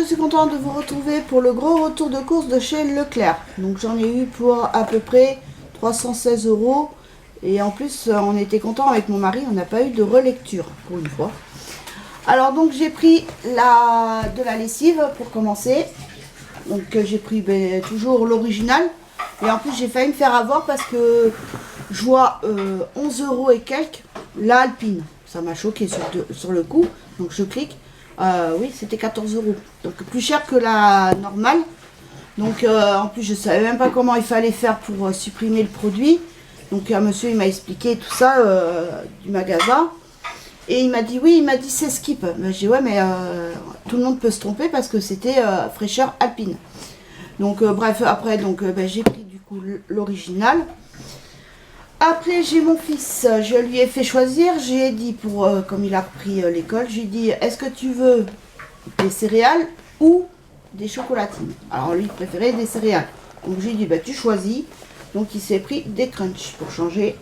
suis contente de vous retrouver pour le gros retour de course de chez Leclerc. Donc j'en ai eu pour à peu près 316 €. Et en plus, on était content avec mon mari, on n'a pas eu de relecture pour une fois. Alors donc j'ai pris de la lessive pour commencer. Donc j'ai pris toujours l'original. Et en plus j'ai failli me faire avoir parce que je vois 11 € et quelques la Alpine. Ça m'a choqué sur le coup. Donc je clique. Oui, c'était 14 €. Donc plus cher que la normale. Donc en plus je savais même pas comment il fallait faire pour supprimer le produit. Donc un monsieur il m'a expliqué tout ça du magasin. Et il m'a dit oui, il m'a dit c'est skip. Ben, j'ai dit ouais mais tout le monde peut se tromper parce que c'était fraîcheur Alpine. Donc bref, après donc j'ai pris du coup l'original. Après j'ai mon fils, je lui ai fait choisir, j'ai dit pour comme il a repris l'école, j'ai dit est-ce que tu veux des céréales ou des chocolatines. Alors lui il préférait des céréales. Donc j'ai dit bah tu choisis. Donc il s'est pris des crunchs pour changer,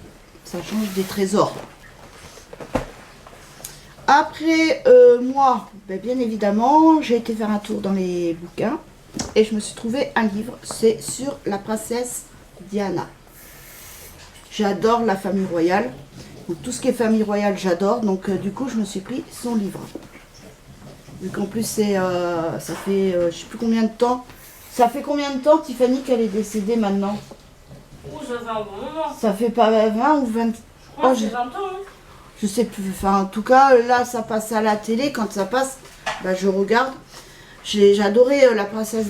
ça change des trésors. Après moi, bien évidemment, j'ai été faire un tour dans les bouquins et je me suis trouvé un livre, c'est sur la princesse Diana. J'adore la famille royale, donc tout ce qui est famille royale j'adore, donc du coup je me suis pris son livre. Vu qu'en plus c'est, ça fait je sais plus combien de temps, ça fait combien de temps Tiffany qu'elle est décédée maintenant? Oh, ça fait un bon moment. Ça fait pas 20 ou 20 Oh, c'est 20 ans. Hein. Je sais plus, enfin en tout cas là ça passe à la télé, quand ça passe, je regarde. J'ai adoré la princesse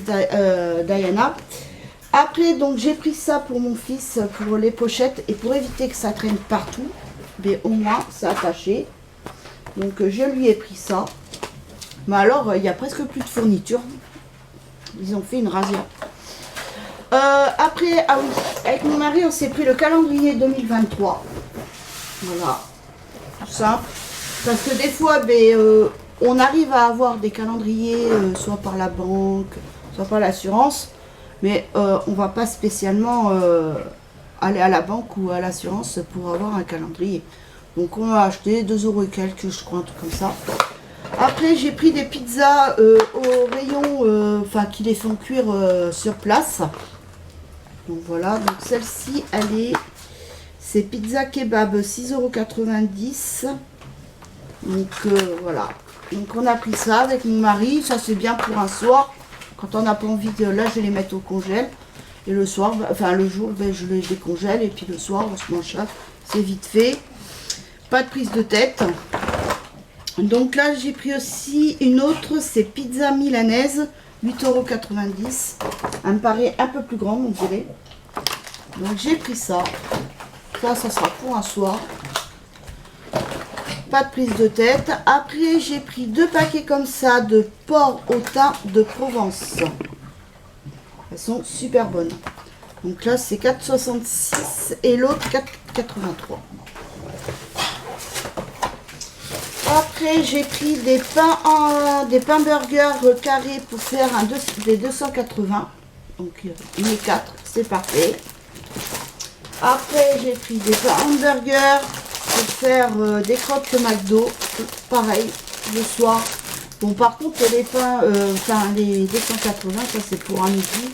Diana. Après donc j'ai pris ça pour mon fils, pour les pochettes et pour éviter que ça traîne partout, mais au moins c'est attaché. Donc je lui ai pris ça. Mais alors il n'y a presque plus de fourniture. Ils ont fait une razzia. Après, ah oui, avec mon mari on s'est pris le calendrier 2023. Voilà. Tout simple. Parce que des fois, on arrive à avoir des calendriers, soit par la banque, soit par l'assurance, mais on va pas spécialement aller à la banque ou à l'assurance pour avoir un calendrier. Donc on a acheté 2 € et quelques, je crois, un truc comme ça. Après, j'ai pris des pizzas au rayon, qui les font cuire sur place. Donc voilà, donc celle-ci, c'est pizza kebab, 6,90 €. Donc voilà. Donc on a pris ça avec mon mari. Ça c'est bien pour un soir. Quand on n'a pas envie de... Là je vais les mettre au congèle. Et le soir, le jour, je les décongèle. Et puis le soir, on se mange ça. C'est vite fait. Pas de prise de tête. Donc là j'ai pris aussi une autre. C'est pizza milanaise, 8,90 €. Elle me paraît un peu plus grande, on dirait. Donc j'ai pris ça. Ça sera pour un soir. Pas de prise de tête. Après, j'ai pris 2 paquets comme ça de porc au thym de Provence. Elles sont super bonnes. Donc là, c'est 4,66 € et l'autre 4,83 €. Après, j'ai pris des pains burgers carrés pour faire des 280. Donc, il est 4, c'est parfait. Après, j'ai pris des pains hamburgers pour faire des crottes McDo. Pareil, le soir. Bon, par contre, les pains, les 280, ça c'est pour un midi.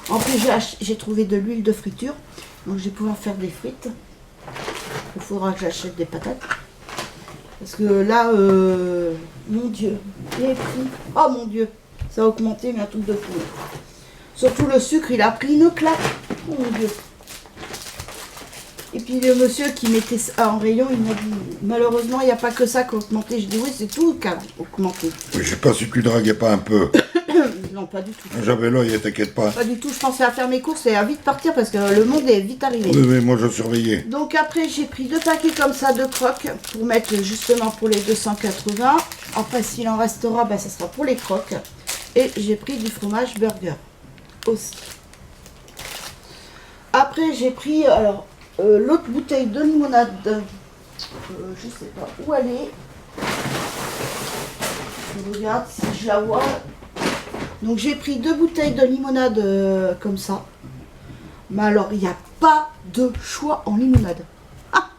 En plus, j'ai trouvé de l'huile de friture. Donc, je vais pouvoir faire des frites. Il faudra que j'achète des patates. Parce que là, mon Dieu, les prix. Oh mon Dieu, ça a augmenté, mais un truc de fou. Surtout le sucre, il a pris une claque. Oh mon Dieu. Et puis le monsieur qui mettait ça en rayon, il m'a dit malheureusement il n'y a pas que ça qui a augmenté. Je dis oui, c'est tout qui a augmenté. Je sais pas si tu draguais pas un peu. Non, pas du tout. J'avais l'œil, t'inquiète pas. Pas du tout, je pensais à faire mes courses et à vite partir parce que le monde est vite arrivé. Oui, moi je surveillais. Donc après j'ai pris 2 paquets comme ça de croques pour mettre justement pour les 280. Après s'il en restera, ça sera pour les croques. Et j'ai pris du fromage burger aussi. Après j'ai pris l'autre bouteille de limonade, je sais pas où elle est. Je regarde si je la vois. Donc j'ai pris 2 bouteilles de limonade comme ça. Mais alors il n'y a pas de choix en limonade. Ah,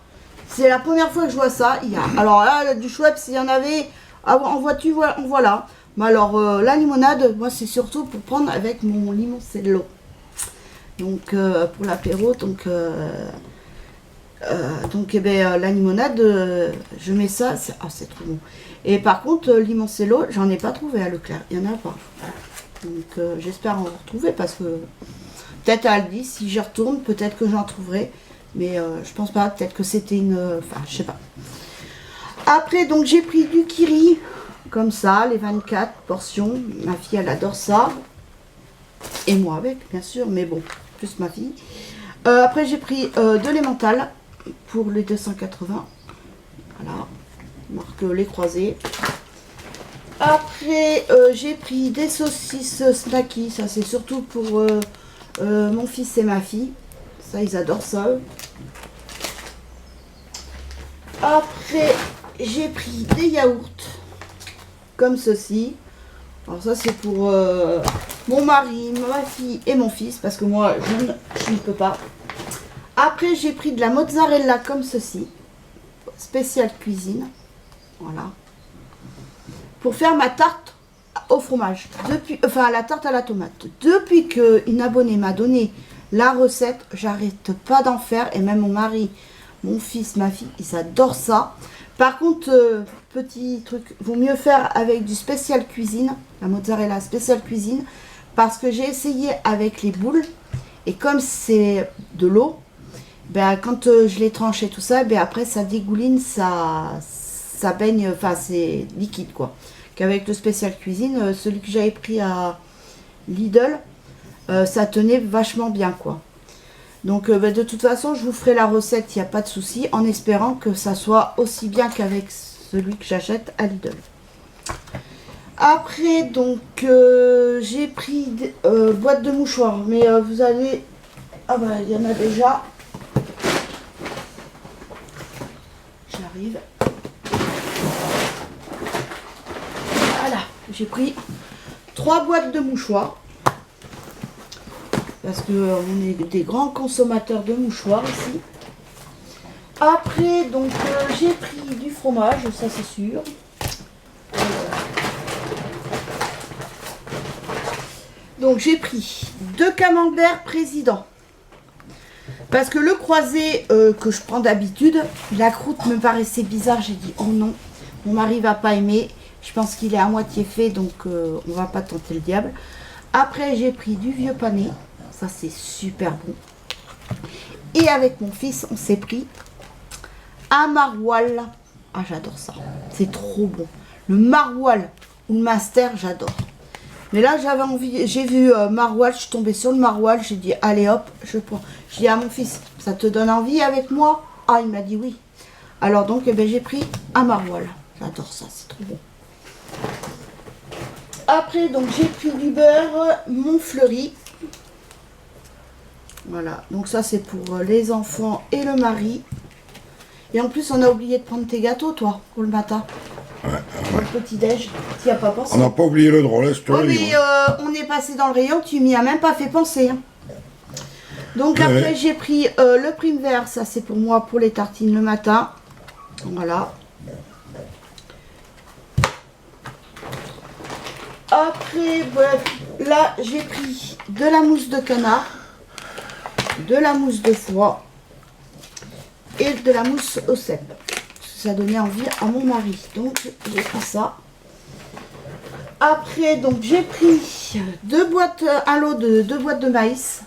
c'est la première fois que je vois ça. Alors là, du Schweppes, s'il y en avait en voiture, voilà. Mais alors, la limonade, moi, c'est surtout pour prendre avec mon limoncello. Donc, pour l'apéro, donc, eh ben, la limonade, je mets ça, c'est trop bon. Et par contre, limoncello, j'en ai pas trouvé à Leclerc, il n'y en a pas. Donc, j'espère en retrouver parce que peut-être à Aldi, si j'y retourne, peut-être que j'en trouverai. Mais je pense pas, peut-être que c'était une... Enfin, je sais pas. Après, donc, j'ai pris du kiri, comme ça, les 24 portions. Ma fille, elle adore ça. Et moi avec, bien sûr, mais bon, plus ma fille. Après, j'ai pris de l'emmental pour les 280. Voilà, marque les croisés. Après, j'ai pris des saucisses snacky. Ça, c'est surtout pour mon fils et ma fille. Ça, ils adorent ça, eux. Après, j'ai pris des yaourts comme ceci. Alors ça, c'est pour mon mari, ma fille et mon fils, parce que moi, je ne peux pas. Après, j'ai pris de la mozzarella comme ceci, spéciale cuisine. Voilà. Pour faire ma tarte au fromage. Enfin, la tarte à la tomate. Depuis qu'une abonnée m'a donné la recette, j'arrête pas d'en faire. Et même mon mari, mon fils, ma fille, ils adorent ça. Par contre, petit truc, vaut mieux faire avec du spécial cuisine, la mozzarella spécial cuisine, parce que j'ai essayé avec les boules, et comme c'est de l'eau, ben, quand je les tranche et tout ça, ben, après ça dégouline, ça baigne, enfin c'est liquide quoi. Qu'avec le spécial cuisine, celui que j'avais pris à Lidl, ça tenait vachement bien quoi. Donc ben, de toute façon, je vous ferai la recette, il n'y a pas de souci, en espérant que ça soit aussi bien qu'avec celui que j'achète à Lidl. Après, donc, j'ai pris boîte de mouchoirs, mais vous allez... Ah bah, il y en a déjà. J'arrive. Voilà, j'ai pris 3 boîtes de mouchoirs. Parce qu'on est des grands consommateurs de mouchoirs ici. Après, donc, j'ai pris du fromage, ça c'est sûr. Donc, j'ai pris 2 camemberts président. Parce que le croisé que je prends d'habitude, la croûte me paraissait bizarre. J'ai dit, oh non, mon mari va pas aimer. Je pense qu'il est à moitié fait, donc on va pas tenter le diable. Après, j'ai pris du vieux pané. Ça, c'est super bon. Et avec mon fils, on s'est pris un maroilles. Ah, j'adore ça. C'est trop bon. Le maroilles ou le master, j'adore. Mais là, j'avais envie, j'ai vu maroilles, je suis tombée sur le maroilles. J'ai dit, allez hop, je prends. J'ai dit à mon fils, ça te donne envie avec moi? Ah, il m'a dit oui. Alors donc, eh ben, j'ai pris un maroilles. J'adore ça, c'est trop bon. Après, donc, j'ai pris du beurre Montfleury. Voilà, donc ça c'est pour les enfants et le mari. Et en plus on a oublié de prendre tes gâteaux toi, pour le matin. Ouais, pour le petit-déj, tu n'y as pas pensé. On n'a pas oublié le drôle, je te Oui, le dis. mais on est passé dans le rayon, tu m'y as même pas fait penser. Hein. Donc Ouais. après j'ai pris le prime vert, ça c'est pour moi pour les tartines le matin. Voilà. Après, bref, là j'ai pris de la mousse de canard, de la mousse de foie et de la mousse au cèpe. Ça donnait envie à mon mari, donc j'ai pris ça. Après, donc j'ai pris un lot de 2 boîtes de maïs.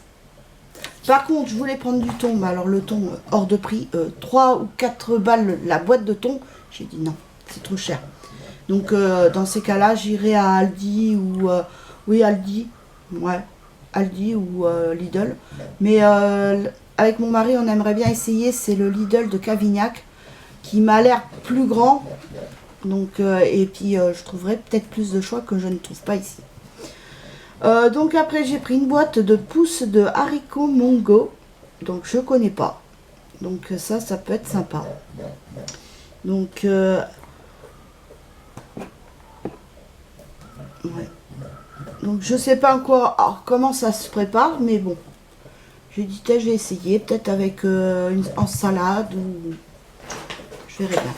Par contre, je voulais prendre du thon, mais alors le thon hors de prix, 3 ou 4 balles la boîte de thon. J'ai dit non, c'est trop cher. Donc dans ces cas-là, j'irai à Aldi ou oui Aldi, ouais, Aldi ou Lidl. Mais avec mon mari, on aimerait bien essayer, c'est le Lidl de Cavignac qui m'a l'air plus grand. Donc et puis je trouverai peut-être plus de choix que je ne trouve pas ici. Donc après j'ai pris une boîte de pousses de haricots mongo. Donc je connais pas. Donc ça peut être sympa. Donc ouais. Donc je sais pas encore comment ça se prépare, mais bon. J'ai dit je vais essayer, peut-être avec en salade ou je verrai bien.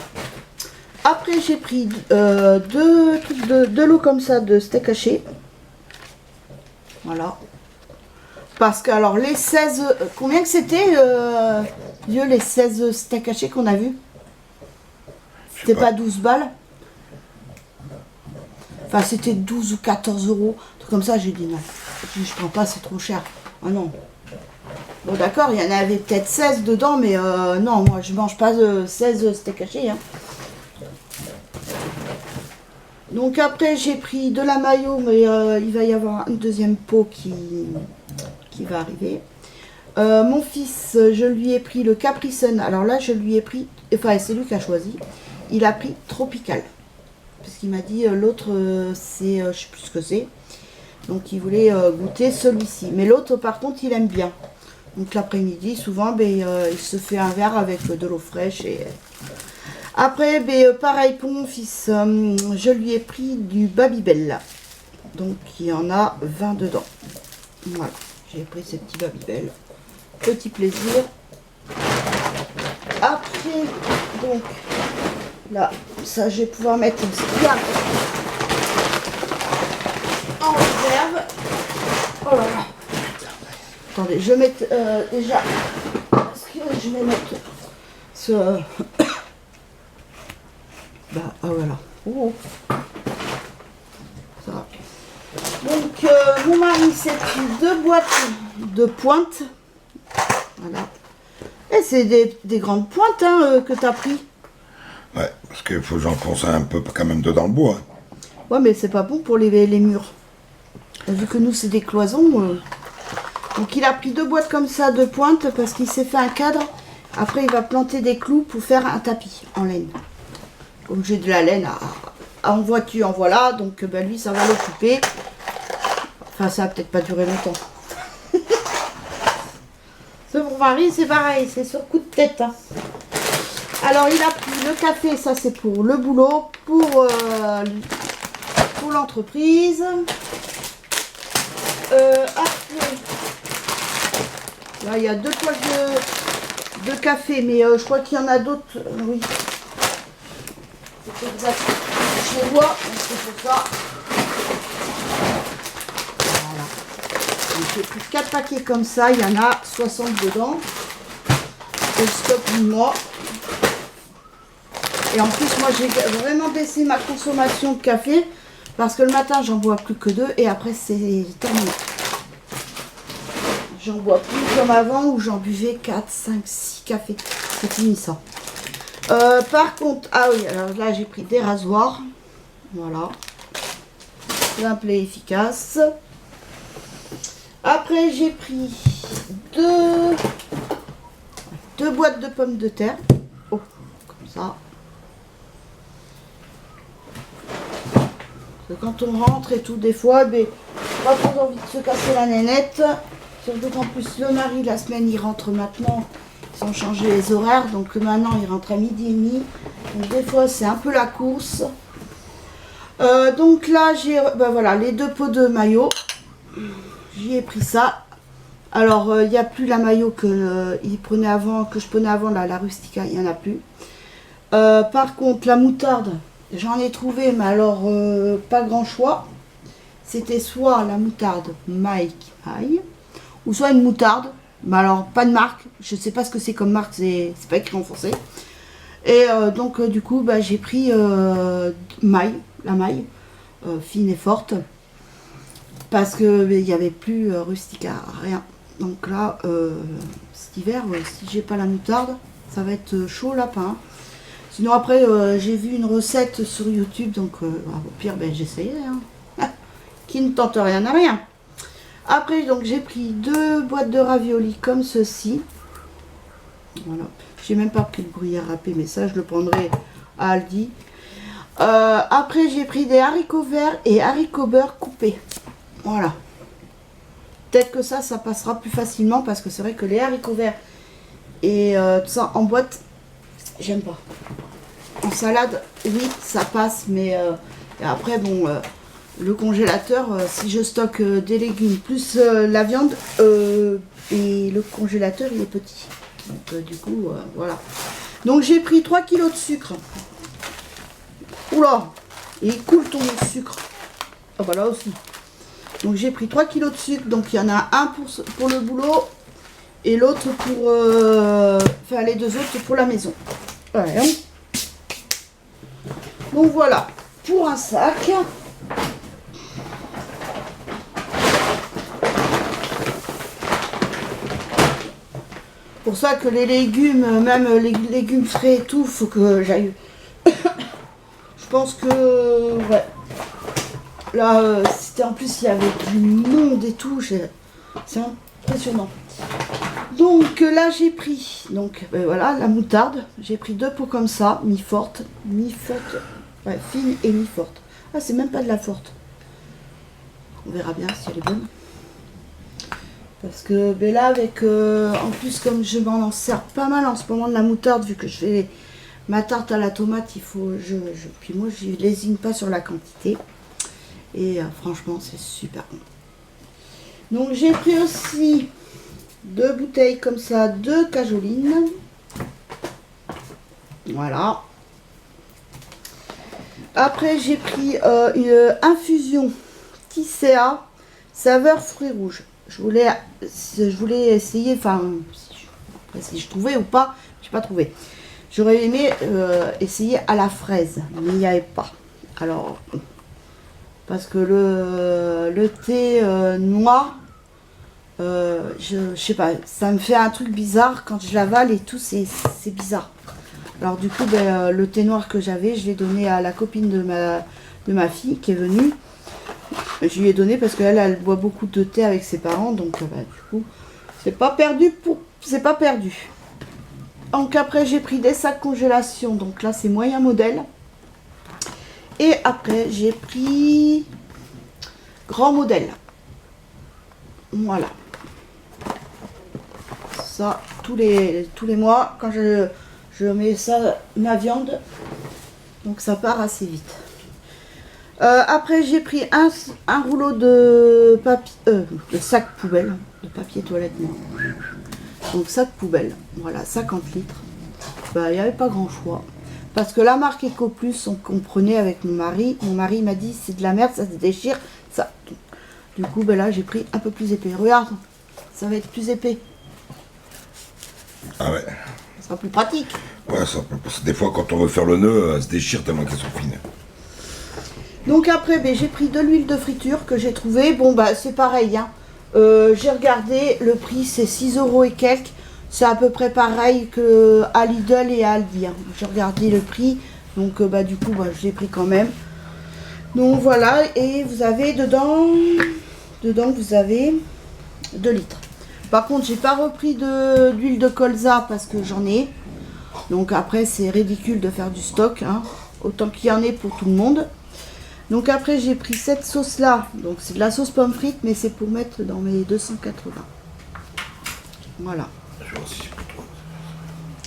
Après j'ai pris deux trucs de l'eau comme ça de steak haché. Voilà. Parce que alors les 16... combien que c'était vieux les 16 steaks hachés qu'on a vu? C'était pas 12 balles? Enfin c'était 12 ou 14 euros. Un truc comme ça, j'ai dit non. Je prends pas, c'est trop cher. Ah non. Bon d'accord, il y en avait peut-être 16 dedans, mais non, moi je mange pas 16 steaks hachés. Hein. Donc après j'ai pris de la mayo, mais il va y avoir une deuxième pot qui va arriver. Mon fils, je lui ai pris le Capri Sun. Alors là je lui ai pris, enfin c'est lui qui a choisi. Il a pris Tropical. Parce qu'il m'a dit l'autre c'est, je sais plus ce que c'est. Donc il voulait goûter celui-ci. Mais l'autre par contre il aime bien. Donc l'après-midi souvent ben, il se fait un verre avec de l'eau fraîche. Et après ben, pareil pour mon fils. Je lui ai pris du Babybel. Donc il y en a 20 dedans. Voilà. J'ai pris ces petits Babybel. Petit plaisir. Après, donc, là, ça, je vais pouvoir mettre là en réserve. Oh là là. Attendez, je vais mettre déjà. Parce que je vais mettre ce. Bah, ah voilà. Oh. Ça. Donc, mon mari s'est pris 2 boîtes de pointe. Voilà. Et c'est des grandes pointes hein, que tu as pris. Ouais, parce qu'il faut que j'enfonce un peu quand même dedans le bois. Ouais, mais c'est pas bon pour les murs. Vu que nous, c'est des cloisons. Donc, il a pris 2 boîtes comme ça de pointe parce qu'il s'est fait un cadre. Après, il va planter des clous pour faire un tapis en laine. Comme j'ai de la laine en voiture, voilà. Donc, ben, lui, ça va l'occuper. Enfin, ça va peut-être pas durer longtemps. Ce mon mari, c'est pareil, c'est sur coup de tête. Hein. Alors, il a pris le café, ça c'est pour le boulot, pour l'entreprise. Après, là, il y a 2 poches de café, mais je crois qu'il y en a d'autres. Oui. C'est exact. Je les vois, donc c'est pour ça. J'ai pris 4 paquets comme ça, il y en a 60 dedans. Je stocke du mois. Et en plus, moi, j'ai vraiment baissé ma consommation de café parce que le matin, j'en bois plus que 2 et après, c'est terminé. J'en bois plus comme avant où j'en buvais 4, 5, 6 cafés. C'est fini ça. Par contre, ah oui, alors là, j'ai pris des rasoirs. Voilà. Simple et efficace. Après, j'ai pris 2 boîtes de pommes de terre. Oh, comme ça. Parce que quand on rentre et tout, des fois, ben, pas trop envie de se casser la nénette. Surtout qu'en plus, le mari, la semaine, il rentre maintenant. Ils ont changé les horaires. Donc maintenant, il rentre à 12h30. Donc des fois, c'est un peu la course. Donc là, j'ai ben, voilà, les 2 pots de maillot. J'y ai pris ça. Alors, il n'y a plus la maillot que je prenais avant, la Rustica, il n'y en a plus. Par contre, la moutarde, j'en ai trouvé, mais alors, pas grand choix. C'était soit la moutarde Mike Aïe, ou soit une moutarde, mais alors, pas de marque. Je ne sais pas ce que c'est comme marque, c'est pas écrit en français. Et donc, du coup, bah, j'ai pris maille, la maille, fine et forte. Parce que il n'y avait plus Rustica, rien. Donc là, cet hiver, si j'ai pas la moutarde, ça va être chaud lapin. Sinon après, j'ai vu une recette sur YouTube, donc au pire, ben, j'essayais. Hein. Qui ne tente rien à rien. Après, donc j'ai pris 2 boîtes de raviolis comme ceci. Voilà. J'ai même pas pris le gruyère râpé, mais ça, je le prendrai à Aldi. Après, j'ai pris des haricots verts et haricots beurre coupés. Voilà. Peut-être que ça passera plus facilement parce que c'est vrai que les haricots verts et tout ça en boîte, j'aime pas. En salade, oui, ça passe, mais après, bon, le congélateur, si je stocke des légumes plus la viande, et le congélateur, il est petit. Donc, du coup, voilà. Donc, j'ai pris 3 kilos de sucre. Oula, et il coule ton sucre. Ah bah là aussi. Donc j'ai pris 3 kilos de sucre, donc il y en a un pour le boulot et l'autre pour... enfin les deux autres pour la maison. Ouais. Donc voilà, pour un sac. Pour ça que les légumes, même les légumes frais et tout, faut que j'aille. Je pense que ouais. Là, c'était en plus il y avait du monde et tout, c'est impressionnant. Donc là j'ai pris, donc ben voilà, la moutarde. J'ai pris 2 pots comme ça, mi-forte, ouais, fine et mi-forte. Ah, c'est même pas de la forte. On verra bien si elle est bonne. Parce que ben là avec, en plus comme je m'en sers pas mal en ce moment de la moutarde, vu que je fais ma tarte à la tomate, il faut, puis moi je lésine pas sur la quantité. Et franchement c'est super bon. Donc j'ai pris aussi 2 bouteilles comme ça de cajoline. Voilà. Après j'ai pris une infusion Tisséa saveur fruits rouges. Je voulais essayer, enfin si je trouvais ou pas, j'ai pas trouvé. J'aurais aimé essayer à la fraise, mais il n'y avait pas. Alors parce que le thé noir, je sais pas, ça me fait un truc bizarre quand je l'avale et tout, c'est bizarre. Alors du coup, ben, le thé noir que j'avais, je l'ai donné à la copine de ma fille qui est venue. Je lui ai donné parce qu'elle, elle boit beaucoup de thé avec ses parents, donc bah, du coup, c'est pas perdu. Donc après, j'ai pris des sacs congélation, donc là, c'est moyen modèle. Et après, j'ai pris grand modèle. Voilà. Ça, tous les mois, quand je mets ça, ma viande, donc ça part assez vite. Après, j'ai pris un rouleau de papier, de sac poubelle, de papier toilette noir. Donc sac poubelle, voilà, 50 litres. Bah, il n'y avait pas grand choix. Parce que la marque EcoPlus, on comprenait avec mon mari m'a dit c'est de la merde, ça se déchire, ça. Du coup, ben là, j'ai pris un peu plus épais. Regarde, ça va être plus épais. Ah ouais. Ça sera plus pratique. Ouais, parce que des fois, quand on veut faire le nœud, elle se déchire tellement qu'elles sont fines. Donc après, ben, j'ai pris de l'huile de friture que j'ai trouvé. Bon, bah c'est pareil. Hein. J'ai regardé, le prix c'est 6 € et quelques. C'est à peu près pareil qu'à Lidl et à Aldi. Hein. J'ai regardé le prix. Donc bah, du coup, bah, je l'ai pris quand même. Donc voilà. Et vous avez dedans vous avez 2 litres. Par contre, j'ai pas repris d'huile de colza parce que j'en ai. Donc après, c'est ridicule de faire du stock. Hein. Autant qu'il y en ait pour tout le monde. Donc après j'ai pris cette sauce là, donc c'est de la sauce pomme frite mais c'est pour mettre dans mes 280. Voilà.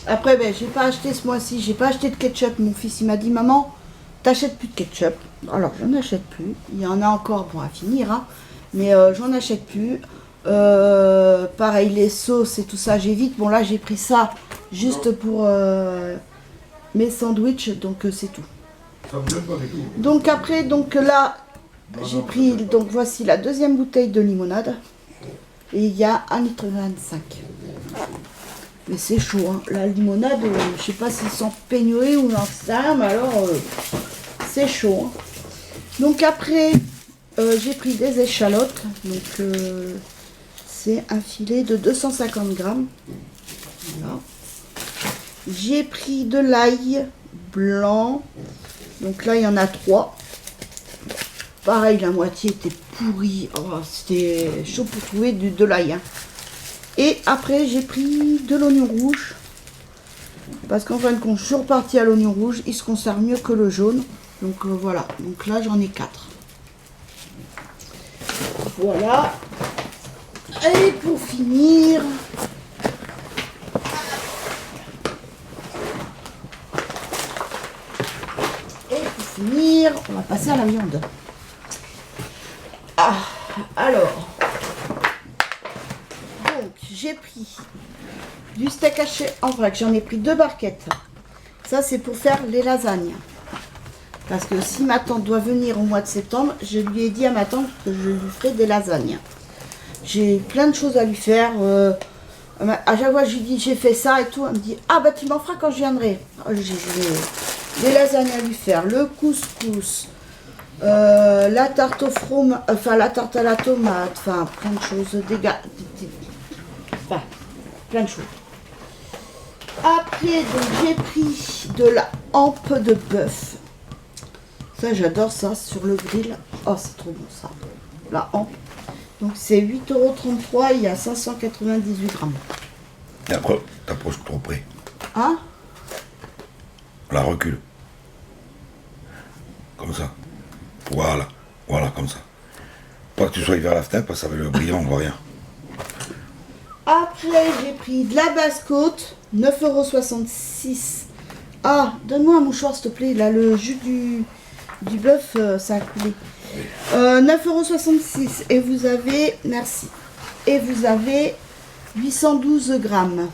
Après ben j'ai pas acheté ce mois-ci, j'ai pas acheté de ketchup. Mon fils il m'a dit maman t'achètes plus de ketchup. Alors j'en achète plus, il y en a encore pour à finir hein. Mais j'en achète plus. Pareil les sauces et tout ça j'évite. Bon là j'ai pris ça juste pour mes sandwichs donc c'est tout. Donc après, donc là, j'ai pris, donc voici la deuxième bouteille de limonade. Et il y a 1,25 litre. Mais c'est chaud, hein. La limonade, je sais pas s'ils sont pénuries ou j'en sais rien, mais alors, c'est chaud. Hein. Donc après, j'ai pris des échalotes. Donc c'est un filet de 250 grammes. Voilà. J'ai pris de l'ail blanc. Donc là, il y en a 3. Pareil, la moitié était pourrie. Oh, c'était chaud pour trouver de l'ail. Hein. Et après, j'ai pris de l'oignon rouge. Parce qu'en fin de compte, je suis repartie à l'oignon rouge. Il se conserve mieux que le jaune. Donc voilà. Donc là, j'en ai 4. Voilà. Et pour finir... on va passer à la viande. Ah, alors. Donc, j'ai pris du steak haché en vrac. J'en ai pris 2 barquettes. Ça, c'est pour faire les lasagnes. Parce que si ma tante doit venir au mois de septembre, je lui ai dit à ma tante que je lui ferai des lasagnes. J'ai plein de choses à lui faire. À chaque fois, je lui dis j'ai fait ça et tout. Elle me dit ah bah tu m'en feras quand je viendrai. J'ai des lasagnes à lui faire, le couscous, la tarte au fromage, enfin la tarte à la tomate, enfin plein de choses, enfin plein de choses. Après, donc j'ai pris de la hampe de bœuf. Ça, j'adore ça sur le grill. Oh, c'est trop bon ça. La hampe. Donc c'est 8,33 €, il y a 598 grammes. Et après, t'approches trop près. Hein? La recule. Comme ça. Voilà. Voilà, comme ça. Pas que tu sois vers la fenêtre, parce que ça va le brillant, on voit rien. Après, j'ai pris de la basse-côte, 9,66 €. Ah, donne-moi un mouchoir, s'il te plaît. Là, le jus du bœuf, ça a coulé. 9,66 € et vous avez, merci, et vous avez 812 grammes.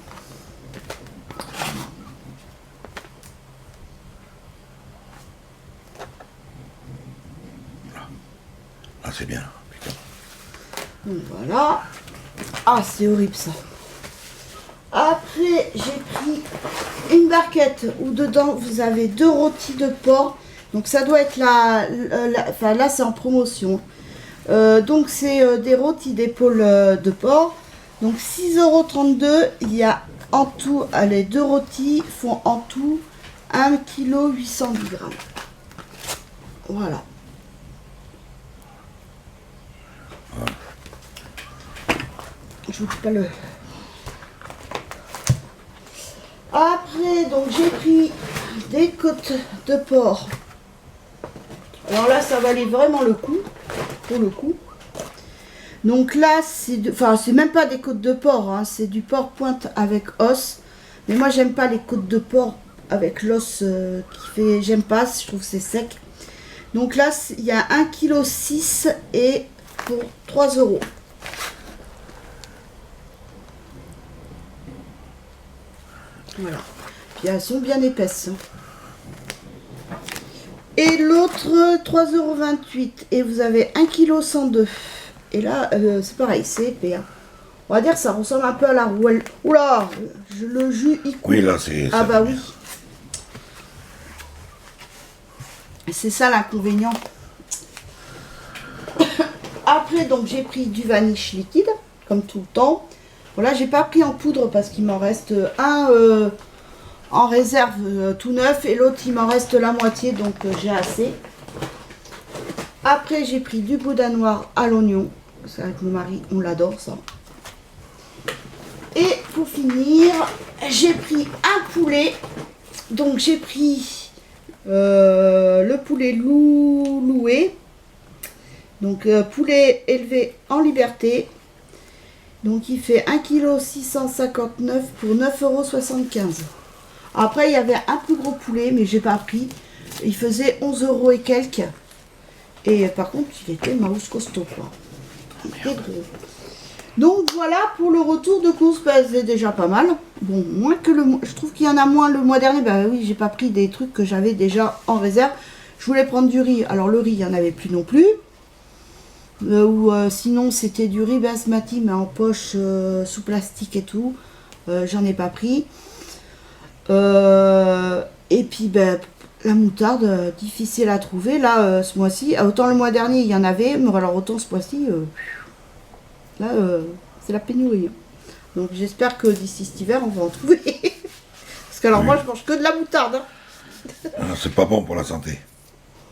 Là, c'est bien. Putain. Donc voilà. Ah, c'est horrible ça. Après, j'ai pris une barquette où dedans vous avez 2 rôtis de porc. Donc ça doit être enfin là c'est en promotion. Donc c'est des rôtis d'épaule de porc. Donc 6,32 €. Il y a en tout, les 2 rôtis font en tout 1,810 kg. Voilà. Je vous dis pas le... Après, donc j'ai pris des côtes de porc. Alors là, ça valait vraiment le coup, pour le coup. Donc là, c'est même pas des côtes de porc, hein, c'est du porc pointe avec os. Mais moi, j'aime pas les côtes de porc avec l'os qui fait... J'aime pas, je trouve que c'est sec. Donc là, il y a 1,6 kg et pour 3 €. Voilà. Puis elles sont bien épaisses. Et l'autre, 3,28 € et vous avez 1,102 kg. Et là, c'est pareil, c'est épais. Hein. On va dire que ça ressemble un peu à la rouelle. Oula, le jus, il coule. Oui, là, c'est... Ah bah oui. C'est ça l'inconvénient. Après, donc, j'ai pris du vaniche liquide, comme tout le temps. Voilà, j'ai pas pris en poudre parce qu'il m'en reste un en réserve tout neuf et l'autre il m'en reste la moitié, donc j'ai assez. Après, j'ai pris du boudin noir à l'oignon. C'est avec mon mari, on l'adore ça. Et pour finir, j'ai pris un poulet. Donc j'ai pris le poulet loué. Donc poulet élevé en liberté. Donc il fait 1,659 kg pour 9,75 €. Après il y avait un plus gros poulet mais j'ai pas pris. Il faisait 11 € et quelques. Et par contre il était mouse costaud quoi. Il était gros. Donc voilà pour le retour de course, bah, c'est déjà pas mal. Bon, moins que le mois, je trouve qu'il y en a moins le mois dernier. Bah oui, j'ai pas pris des trucs que j'avais déjà en réserve. Je voulais prendre du riz. Alors le riz, il n'y en avait plus non plus. Sinon c'était du riz basmati mais en poche sous plastique et tout. J'en ai pas pris. Et puis ben, la moutarde, difficile à trouver. Là, ce mois-ci, autant le mois dernier il y en avait, mais alors autant ce mois-ci... Là, c'est la pénurie. Donc j'espère que d'ici cet hiver, on va en trouver. Parce que alors moi, je mange que de la moutarde. Hein. Ah, c'est pas bon pour la santé.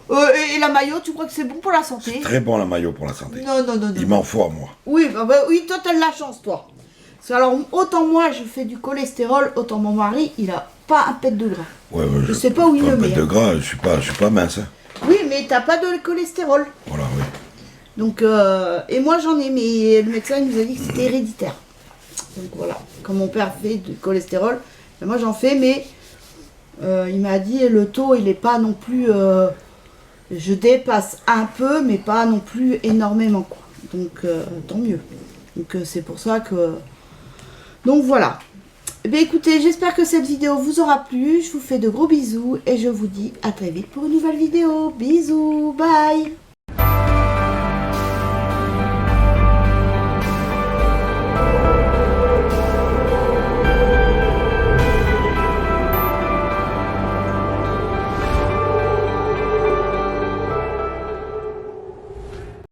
Et la mayo, tu crois que c'est bon pour la santé? C'est très bon la mayo pour la santé. Non, non, non. Il m'en faut à moi. Oui, oui, toi, t'as de la chance, toi. Parce que alors, autant moi, je fais du cholestérol, autant mon mari, il a pas un pet de gras. Ouais, je sais pas où il le met. Un pet de gras, je suis pas mince. Hein. Oui, mais t'as pas de cholestérol. Voilà, oui. Donc, et moi j'en ai, mais le médecin il nous a dit que c'était héréditaire. Donc voilà, comme mon père fait du cholestérol, ben moi j'en fais, mais il m'a dit le taux il est pas non plus, je dépasse un peu, mais pas non plus énormément quoi. Donc tant mieux. Donc c'est pour ça que, donc voilà. Eh bien, écoutez, j'espère que cette vidéo vous aura plu. Je vous fais de gros bisous et je vous dis à très vite pour une nouvelle vidéo. Bisous, bye.